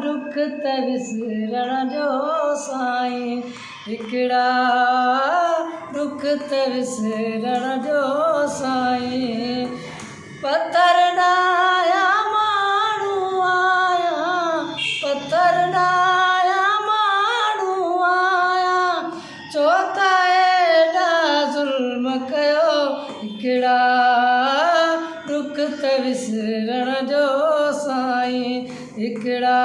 दुख त विसरण जो साईं, हिकिड़ा दुख त विसरण जो साईं। पत्थर डाया माण्हू आया, पत्थर डाया माण्हू आया, छो त एॾा ज़ुल्म कयो, हिकिड़ा दुख त विसरण जो साईं, हिकिड़ा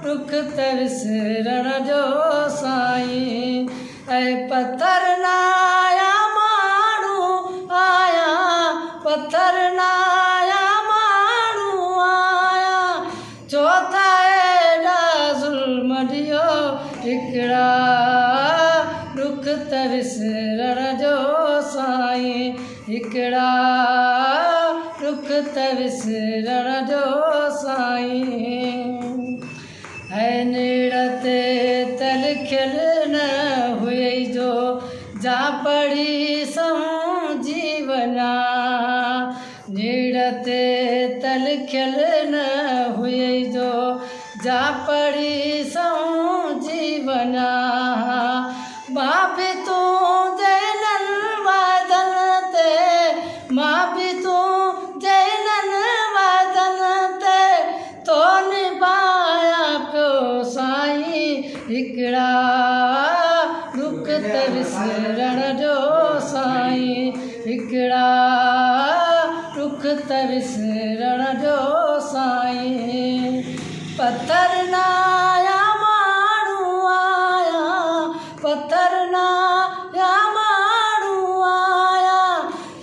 दुख त विसरण जो साईं। ऐं पत्थर नाया माण्हू आया, पत्थर नाया माण्हू आया, छो त एॾा ज़ुल्म ॾियो, हिकिड़ा दुख त विसरण जो साईं, हिकिड़ा दुख त विसरण जो साईं। है नेड़ ते त लिखियल न हुई जो जा पढ़ी सम्झी वञा, नेड़ ते त लिखियल न हुई जो जा पढ़ी सम्झी वञा। मां बि तूं जैनन वादन ते, मां बि तूं जैनन वादन ते तो निभाया पियो साईं, हिकिड़ा दुख त विसरण जो साईं, हिकिड़ा दुख त विसरण जो साईं। पत्थर नाया माण्हू आया, पत्थर नाया माण्हू आया,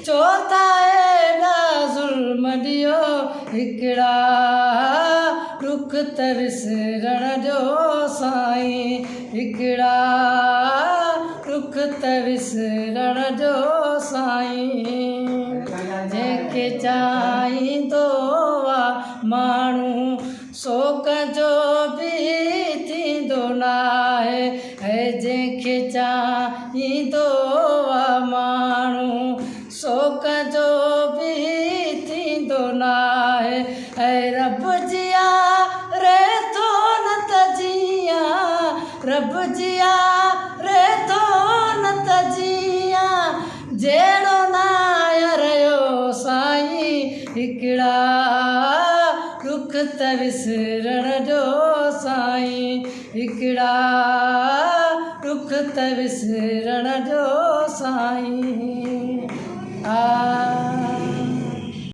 छो त एॾा ज़ुल्म ॾियो, हिकिड़ा दुख त विसरण जो साईं, हिकिड़ा दुख त विसरण जो साईं। जंहिंखे चाहींदो आहे माण्हू सो कंहिंजो बि थींदो नाहे, ऐं जंहिंखे चाहींदो आहे माण्हू सो कंहिंजो बि थींदो नाहे। ऐं रब जिया रे थो न त जिया, रब जिया रे थो न त जिया, जहिड़ो नाय रहियो साईं, हिकिड़ा दुख त विसरण जो साईं, हिकिड़ा दुख त विसरण जो साईं।